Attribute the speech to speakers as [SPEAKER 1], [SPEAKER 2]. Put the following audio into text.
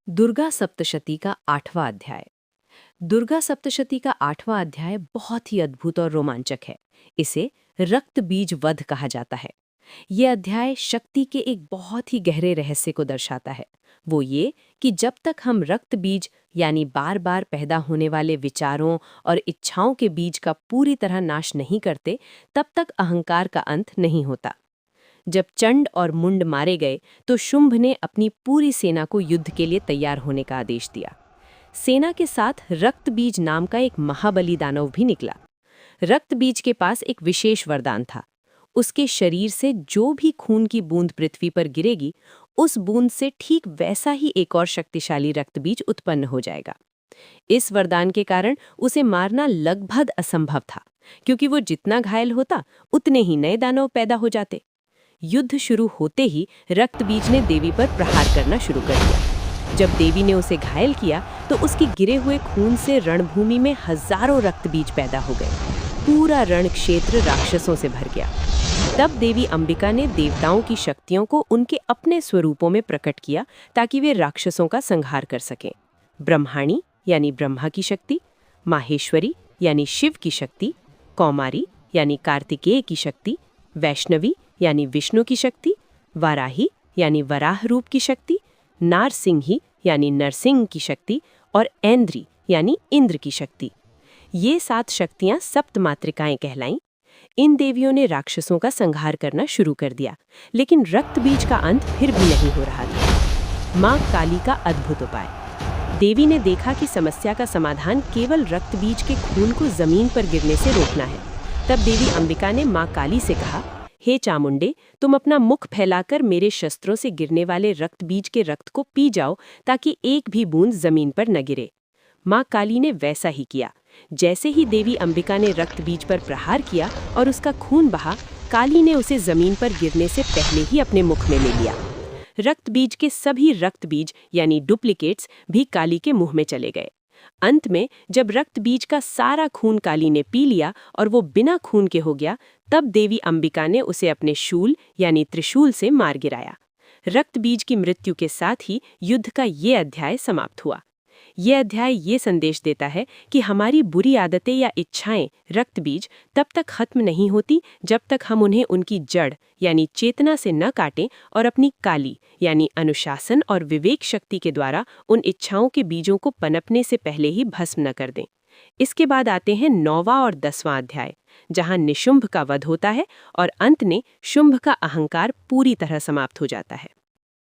[SPEAKER 1] दुर्गा सप्तशती का 8वां अध्याय। दुर्गा सप्तशती का 8वां अध्याय बहुत ही अद्भुत और रोमांचक है। इसे रक्त बीज वध कहा जाता है। ये अध्याय शक्ति के एक बहुत ही गहरे रहस्य को दर्शाता है। वो ये कि जब तक हम रक्त बीज यानी बार बार पैदा होने वाले विचारों और इच्छाओं के बीज का पूरी तरह नाश नहीं करते, तब तक अहंकार का अंत नहीं होता। जब चंड और मुंड मारे गए तो शुंभ ने अपनी पूरी सेना को युद्ध के लिए तैयार होने का आदेश दिया। सेना के साथ रक्त बीज नाम का एक महाबली दानव भी निकला। रक्त बीज के पास एक विशेष वरदान था। उसके शरीर से जो भी खून की बूंद पृथ्वी पर गिरेगी, उस बूंद से ठीक वैसा ही एक और शक्तिशाली रक्त बीज उत्पन्न हो जाएगा। इस वरदान के कारण उसे मारना लगभग असंभव था, क्योंकि वो जितना घायल होता उतने ही नए दानव पैदा हो जाते। युद्ध शुरू होते ही रक्त बीज ने देवी पर प्रहार करना शुरू कर दिया। जब देवी ने उसे घायल किया तो उसके गिरे हुए खून से रणभूमि में हजारों रक्त बीज पैदा हो गए। पूरा रण क्षेत्र राक्षसों से भर गया। तब देवी अंबिका ने देवताओं की शक्तियों को उनके अपने स्वरूपों में प्रकट किया ताकि वे राक्षसों का संहार कर सकें। ब्रह्माणी यानी ब्रह्मा की शक्ति, माहेश्वरी यानी शिव की शक्ति, कौमारी यानी कार्तिकेय की शक्ति, वैष्णवी यानी विष्णु की शक्ति, वाराही यानी वराह रूप की शक्ति, नारसिंही यानी नरसिंह की शक्ति और ऐन्द्री यानी इंद्र की शक्ति। ये 7 शक्तियां सप्त मातृकाएं कहलाईं। इन देवियों ने राक्षसों का संहार करना शुरू कर दिया, लेकिन रक्त बीज का अंत फिर भी नहीं हो रहा था। मां काली का अद्भुत उपाय। देवी ने देखा कि समस्या का समाधान केवल रक्त बीज के खून को जमीन पर गिरने से रोकना है। तब देवी अंबिका ने मां काली से कहा, हे चामुंडे, तुम अपना मुख फैलाकर मेरे शस्त्रों से गिरने वाले रक्त बीज के रक्त को पी जाओ ताकि एक भी बूंद जमीन पर न गिरे। मां काली ने वैसा ही किया। जैसे ही देवी अंबिका ने रक्त बीज पर प्रहार किया और उसका खून बहा, काली ने उसे जमीन पर गिरने से पहले ही अपने मुख में ले लिया। रक्त बीज के सभी रक्त बीज यानी डुप्लीकेट्स भी काली के मुंह में चले गए। अंत में जब रक्त बीज का सारा खून काली ने पी लिया और वो बिना खून के हो गया, तब देवी अंबिका ने उसे अपने शूल यानी त्रिशूल से मार गिराया। रक्त बीज की मृत्यु के साथ ही युद्ध का ये अध्याय समाप्त हुआ। ये अध्याय ये संदेश देता है कि हमारी बुरी आदतें या इच्छाएं रक्त बीज तब तक खत्म नहीं होती जब तक हम उन्हें उनकी जड़ यानी चेतना से न काटें और अपनी काली यानी अनुशासन और विवेक शक्ति के द्वारा उन इच्छाओं के बीजों को पनपने से पहले ही भस्म न कर दें। इसके बाद आते हैं 9वां और 10वां अध्याय, जहां निशुंभ का वध होता है और अंत में शुंभ का अहंकार पूरी तरह समाप्त हो जाता है।